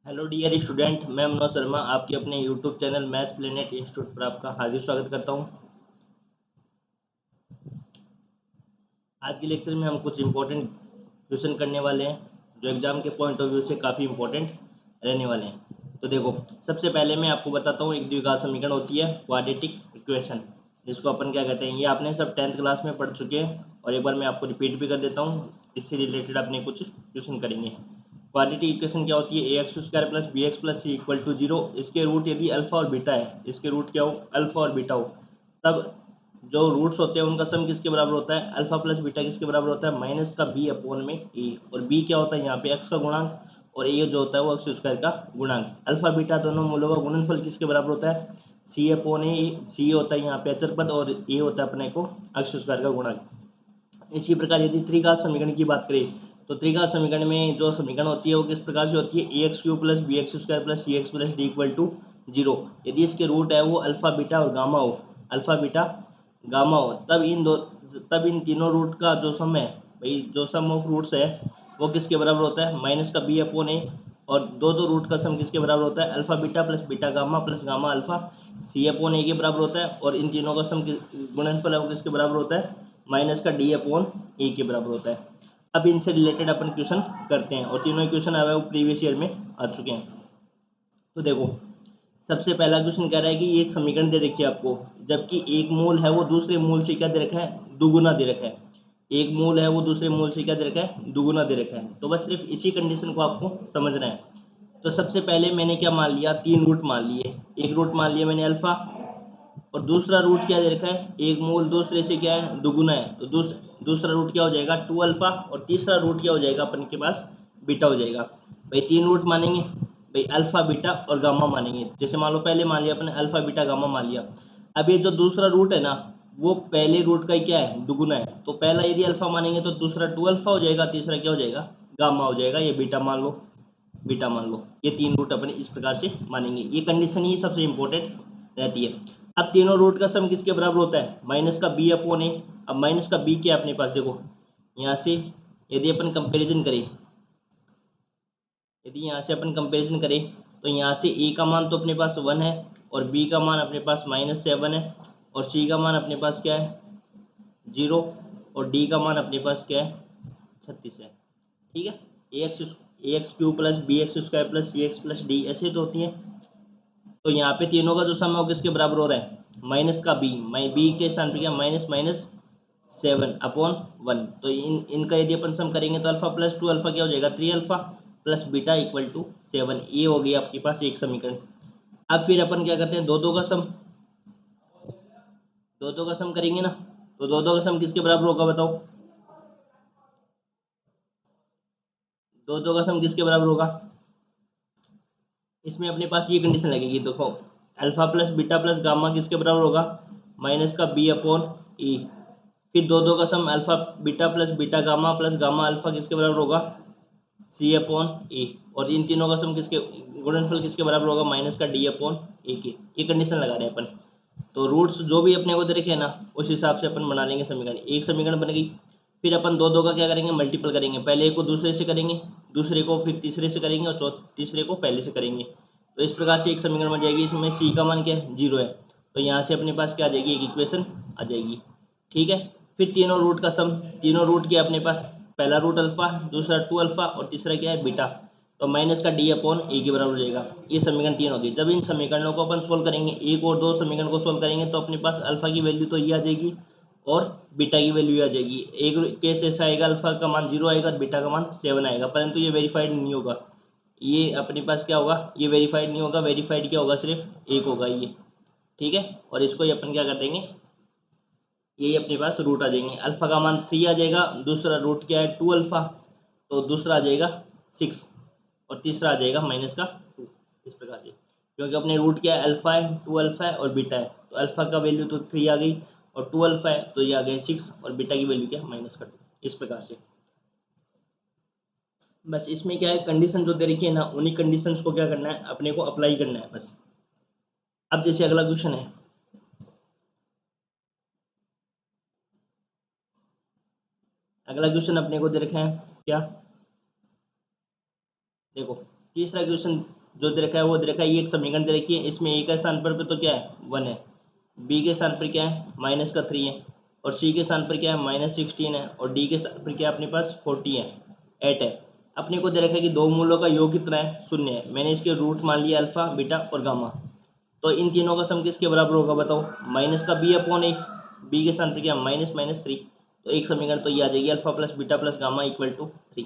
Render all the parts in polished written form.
Hello dear student, मैं मनोज शर्मा आपके अपने YouTube channel maths planet institute पर आपका हार्दिक स्वागत करता हूं। आज के लेक्चर में हम कुछ इम्पोर्टेंट क्वेश्चन करने वाले हैं जो एग्जाम के पॉइंट ऑफ व्यू से काफ़ी इम्पोर्टेंट रहने वाले हैं। तो देखो, सबसे पहले मैं आपको बताता हूँ, एक द्विघात समीकरण होती है क्वाड्रेटिक इक्वेशन, जिसको अपन क्या कहते हैं। ये आपने सब 10th क्लास में पढ़ चुके हैं और एक बार मैं आपको रिपीट भी कर देता हूँ। इससे रिलेटेड अपने कुछ क्वेश्चन करेंगे। क्वाड्रेटिक इक्वेशन क्या होती है? A x square plus b x plus c equal to zero. इसके रूट यदि अल्फा और बीटा है, इसके रूट क्या हो? अल्फा और बीटा हो, तब जो रूट्स होते हैं उनका सम किसके बराबर होता है? अल्फा प्लस बीटा किसके बराबर होता है? माइनस का बी अपॉन में ए। और बी क्या होता है यहाँ पे? एक्स का गुणांक। और ए जो होता है वो एक्स स्क्वायर का गुणांक। अल्फा बीटा दोनों मूलों का गुणनफल किसके बराबर होता है? सी अपॉन ए। सी होता है यहाँ पे अचर पद और ए होता है अपने को एक्स स्क्वायर का गुणांक। इसी प्रकार यदि त्रिघात समीकरण की बात करें तो त्रिघात समीकरण में जो समीकरण होती है वो किस प्रकार से होती है? A x cube plus b x square plus c x plus d equal to zero. यदि इसके रूट है वो अल्फा बीटा और गामा हो, अल्फा बीटा गामा हो, तब इन तीनों रूट का जो सम है, भाई जो सम ऑफ रूट्स है वो किसके बराबर होता है? माइनस का बी अपॉन ए। और दो दो रूट का सम किसके बराबर होता है? Alpha beta plus gamma alpha c upon a के बराबर होता है। और इन तीनों का सम गुणनफल है वो किसके बराबर होता है? माइनस का डी अपॉन ए के बराबर होता है। अब इनसे रिलेटेड अपन क्वेश्चन करते हैं और तीनों क्वेश्चन आए वो प्रीवियस ईयर में आ चुके हैं। तो देखो, सबसे पहला क्वेश्चन कह रहा है कि एक समीकरण दे रखी है आपको, जबकि एक मूल है वो दूसरे मूल से क्या दे रखा है? दुगुना दे रखा है। एक मूल है वो दूसरे मूल से क्या दे रखा है? दुगुना दे रखा है। तो बस सिर्फ इसी कंडीशन को आपको समझना है। तो सबसे पहले मैंने क्या मान लिया? तीन रूट मान लिए। एक रूट मान लिया मैंने अल्फा, और दूसरा रूट क्या दे रखा है? एक मूल दूसरे से क्या है? दुगुना है। तो दूसरा रूट क्या हो जाएगा? Two alpha. और तीसरा रूट क्या हो जाएगा अपन के पास? बीटा हो जाएगा। भाई तीन रूट मानेंगे, भाई अल्फा बीटा और गामा मानेंगे। जैसे मान लो पहले मान लिया अपने अल्फा बीटा गामा मान लिया। अब ये जो दूसरा रूट है ना, वो पहले रूट का ही क्या है? दुगुना है। तो पहला यदि अल्फा मानेंगे तो दूसरा टू अल्फा हो जाएगा, तीसरा क्या हो जाएगा? गामा हो जाएगा। ये बीटा मान लो, बीटा मान लो। ये तीन रूट अपने इस प्रकार से मानेंगे। ये कंडीशन ही सबसे इंपॉर्टेंट रहती है। अब तीनों रूट का सम किसके बराबर होता है? माइनस का बी अपॉन ए। अब माइनस का बी क्या है अपने पास? देखो यहाँ से यदि अपन कंपेरिजन करें, यदि यहाँ से अपन कंपेरिजन करें तो यहाँ से ए का मान तो अपने पास 1 है, और बी का मान अपने पास -7 है, और सी का मान अपने पास क्या है? 0, और डी का मान अपने पास क्या है? 36 है। ठीक है। A x cube plus b x square plus c x plus d ऐसे तो होती है। तो यहाँ पे तीनों का जो सम है वो किसके बराबर हो रहा है? माइनस का बी, बी के स्थान पे क्या? Minus minus 7/1। तो इनका यदि अपन सम करेंगे तो अल्फा प्लस टू अल्फा क्या हो जाएगा? 3 alpha plus beta equal to 7। ये हो गई आपके पास एक समीकरण। अब फिर अपन क्या करते हैं? दो दो का सम, दो दो का सम करेंगे ना। तो दो दो का सम किसके बराबर होगा बताओ? दो दो का सम किसके बराबर होगा? इसमें अपने पास ये कंडीशन लगेगी, देखो alpha plus beta plus gamma किसके बराबर होगा? माइनस का बी अपॉन ई। फिर दो दो का sum alpha beta plus beta gamma plus gamma alpha किसके बराबर होगा? C upon a. और इन तीनों का सम किसके, गुणनफल किसके बराबर होगा? माइनस का डी अपॉन ए के। ये कंडीशन लगा रहे हैं अपन। तो रूट्स जो भी अपने को दे रखे हैं ना, उस हिसाब से अपन बना लेंगे समीकरण। एक समीकरण बन गई। फिर अपन दो दो का क्या करेंगे? मल्टीपल करेंगे। पहले एक को दूसरे से करेंगे, दूसरे को फिर तीसरे से करेंगे, और तीसरे को पहले से करेंगे। तो इस प्रकार से एक समीकरण बन जाएगी। इसमें सी का मान क्या है? 0 है। तो यहाँ से अपने पास क्या आ जाएगी? एक इक्वेशन आ जाएगी। ठीक है। फिर तीनों रूट का सम, तीनों रूट क्या अपने पास? पहला रूट अल्फा, दूसरा टू अल्फा, और तीसरा क्या है? बीटा। तो माइनस का डी अपॉन ए के बराबर हो जाएगा। ये समीकरण 3 होगी। जब इन समीकरणों को अपन सोल्व करेंगे, एक और दो समीकरण को सोल्व करेंगे, तो अपने पास अल्फा की वैल्यू तो ये आ जाएगी और बीटा की वैल्यू आ जाएगी। एक केस ऐसा आएगा, अल्फा का मान 0 आएगा और बीटा का मान 7 आएगा, परंतु ये वेरीफाइड नहीं होगा। ये अपने पास क्या होगा? ये वेरीफाइड नहीं होगा। वेरीफाइड क्या होगा? सिर्फ एक होगा ये। ठीक है। और इसको ही अपन क्या कर देंगे? यही अपने पास रूट आ जाएंगे। अल्फा का मान 3 आ जाएगा, दूसरा रूट क्या है? 2 अल्फा, तो दूसरा आ जाएगा 6, और तीसरा आ जाएगा माइनस का 2। इस प्रकार से, क्योंकि अपने रूट क्या है? अल्फा है, 2 अल्फा है और बीटा है। तो अल्फा का वैल्यू तो 3 आ गई, और 2 अल्फा है तो ये आ गया 6, और बीटा की वैल्यू क्या है? माइनस का 2। इस प्रकार से बस इसमें क्या है? कंडीशन जो दे रखी है ना, उन्हीं कंडीशंस को क्या करना है? अपने को अप्लाई करना है बस। अब जैसे अगला क्वेश्चन है, अगला क्वेश्चन अपने को दे रखा है क्या? देखो, तीसरा क्वेश्चन जो दे रखा है वो दे रखा है, ये एक समीकरण दे रखी है, इसमें ए के स्थान पर तो क्या है 1 है, बी के स्थान पर क्या है -3 है, और सी के स्थान पर क्या है -16 है, और डी के स्थान पर क्या है अपने पास 40 है, 8 है। अपने को दे रखा है कि दो मूलों का योग कितना है 0 है। मैंने इसके रूट मान लिया अल्फा बीटा और गामा। तो इन तीनों का सम किसके बराबर होगा बताओ, माइनस का बी अपॉन ए, बी के स्थान पर क्या -3। तो एक समीकरण तो ये आ जाएगी alpha plus beta plus gamma equal to 3।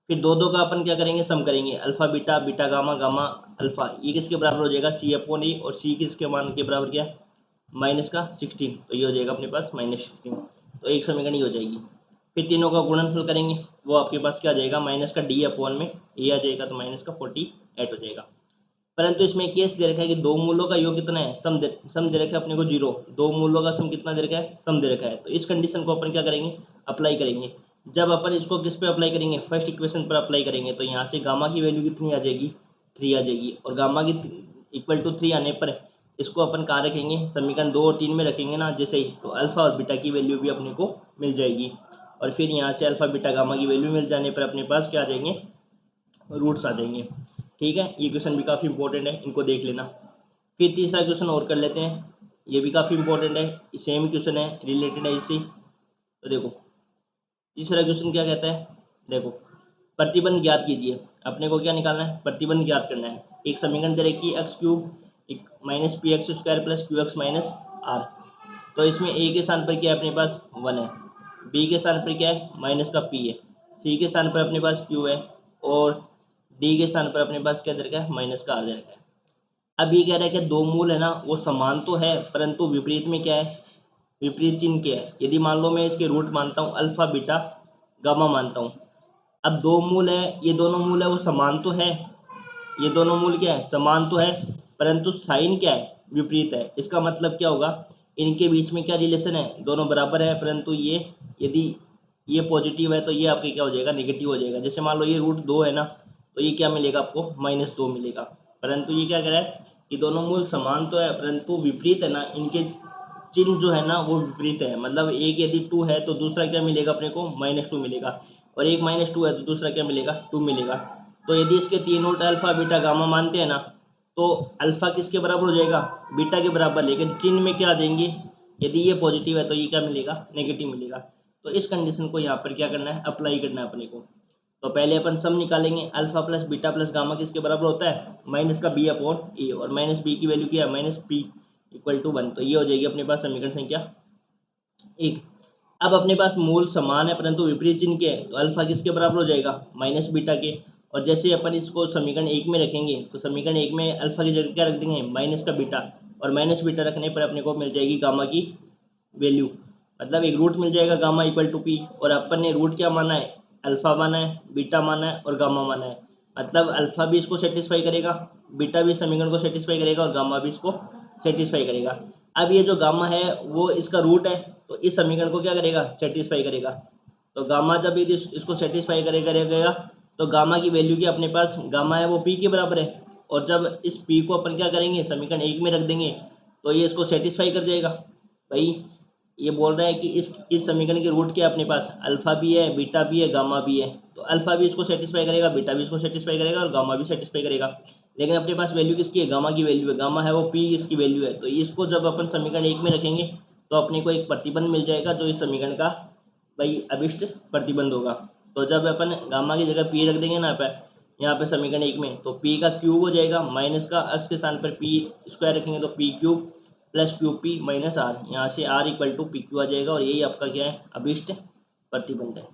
फिर दो दो का अपन क्या करेंगे सम करेंगे, alpha beta beta gamma gamma alpha, ये किसके बराबर हो जाएगा सी अपॉन ए, और सी किसके मान के बराबर क्या -16, तो ये हो जाएगा अपने पास -16। तो एक समीकरण ये हो जाएगी। फिर तीनों का गुणनफल करेंगे, वो आपके पास क्या आ जाएगा माइनस का डी अपॉन में ए आ जाएगा, तो -48 हो जाएगा। परंतु इसमें केस दे रखा है कि दो मूलों का योग कितना है, सम दे रखा है अपने को 0, दो मूलों का सम कितना दे रखा है, सम दे रखा है। तो इस कंडीशन को अपन क्या करेंगे, अप्लाई करेंगे। जब अपन इसको किस पे अप्लाई करेंगे, फर्स्ट इक्वेशन पर अप्लाई करेंगे, तो यहाँ से गामा की वैल्यू कितनी आ जाएगी 3 आ जाएगी, और गामा की इक्वल टू 3 आने पर इसको अपन कहाँ रखेंगे, समीकरण 2 और 3 में रखेंगे ना जैसे ही, तो अल्फा और बीटा की वैल्यू भी अपने को मिल जाएगी, और फिर यहाँ से अल्फा बीटा गामा की वैल्यू मिल जाने पर अपने पास क्या आ जाएंगे, रूट्स आ जाएंगे। ठीक है, ये क्वेश्चन भी काफ़ी इंपॉर्टेंट है, इनको देख लेना। फिर तीसरा क्वेश्चन और कर लेते हैं, ये भी काफ़ी इंपॉर्टेंट है, सेम क्वेश्चन है, रिलेटेड है इससे। तो देखो तीसरा क्वेश्चन क्या कहता है, देखो प्रतिबंध ज्ञात कीजिए। अपने को क्या निकालना है, प्रतिबंध ज्ञात करना है। एक समीकरण दे रखी है x³ minus p x square plus q x minus r. तो इसमें ए के स्थान पर क्या है अपने पास 1 है, बी के स्थान पर क्या है माइनस का p है, सी के स्थान पर अपने पास q है, और डी के स्थान पर अपने पास क्या दे रखा है माइनस का r दे रखा है। अब ये कह रहा है कि दो मूल है ना वो समान तो है, परंतु विपरीत में क्या है, विपरीत चिन्ह क्या है। यदि मान लो मैं इसके रूट मानता हूँ अल्फा बीटा गामा मानता हूँ, अब दो मूल है, ये दोनों मूल है वो समान तो है, ये दोनों मूल क्या है समान तो है, परंतु साइन क्या है विपरीत है। इसका मतलब क्या होगा, इनके बीच में क्या रिलेशन है, दोनों बराबर है, परंतु ये यदि ये पॉजिटिव है तो ये आपके क्या हो जाएगा नेगेटिव हो जाएगा। जैसे मान लो ये रूट 2 है ना, तो ये क्या मिलेगा आपको -2 मिलेगा। परंतु ये क्या कह रहा है कि दोनों मूल समान तो है परंतु विपरीत है ना, इनके चिन्ह जो है ना वो विपरीत है। मतलब एक यदि 2 है तो दूसरा क्या मिलेगा अपने को -2 मिलेगा, और एक -2 है तो दूसरा क्या मिलेगा 2 मिलेगा। तो यदि इसके तीन रूट अल्फा बीटा गामा मानते हैं ना, तो अल्फा किसके बराबर हो जाएगा बीटा के बराबर, लेकिन चिन्ह में क्या आ जाएंगे, यदि ये पॉजिटिव है तो ये क्या मिलेगा नेगेटिव मिलेगा। तो इस कंडीशन को यहाँ पर क्या करना है अप्लाई करना है अपने को। तो पहले अपन सम निकालेंगे, alpha plus beta plus gamma किसके बराबर होता है माइनस का बी अपॉन ए, और माइनस बी की वैल्यू क्या है -p इक्वल टू 1। तो ये हो जाएगी अपने पास समीकरण संख्या 1। अब अपने पास मूल समान है परंतु विपरीत चिन्ह के है, तो अल्फा किसके बराबर हो जाएगा माइनस बीटा के। और जैसे अपन इसको समीकरण 1 में रखेंगे तो समीकरण 1 में अल्फा की जगह क्या रख देंगे माइनस का बीटा, और माइनस बीटा रखने पर अपने को मिल जाएगी गामा की वैल्यू। मतलब एक रूट मिल जाएगा गामा इक्वल टू पी, और अपन ने रूट क्या माना है अल्फा माना है बीटा माना है और गामा माना है। मतलब अल्फा भी इसको सेटिस्फाई करेगा, बीटा भी समीकरण को सेटिस्फाई करेगा, और गामा भी इसको सेटिस्फाई करेगा। अब ये जो गामा है वो इसका रूट है, तो इस समीकरण को क्या करेगा सेटिस्फाई करेगा। तो गामा जब यदि इसको सेटिस्फाई करेगा तो गामा की वैल्यू की अपने पास गामा है वो पी के बराबर है, और जब इस पी को अपन क्या करेंगे समीकरण 1 में रख देंगे तो ये इसको सेटिस्फाई कर जाएगा। भाई ये बोल रहा है कि इस समीकरण के रूट क्या है अपने पास अल्फा भी है बीटा भी है गामा भी है, तो अल्फा भी इसको सेटिस्फाई करेगा बीटा भी इसको सेटिस्फाई करेगा और गामा भी सेटिस्फाई करेगा। लेकिन अपने पास वैल्यू किसकी है गामा की वैल्यू है, गामा है वो पी इसकी वैल्यू है। तो इसको जब अपन समीकरण 1 में रखेंगे तो अपने को एक प्रतिबंध मिल जाएगा जो इस समीकरण का भाई अभिष्ट प्रतिबंध होगा। तो जब अपन गामा की जगह पी रख देंगे ना यहाँ पे समीकरण 1 में, तो पी का क्यूब हो जाएगा, माइनस का x के स्थान पर पी स्क्वायर रखेंगे तो p cube plus q p minus r, यहाँ से r equal to p q आ जाएगा, और यही आपका क्या है अभिष्ट प्रतिबंध है।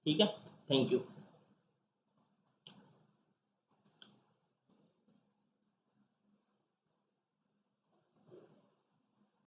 ठीक है, थैंक यू।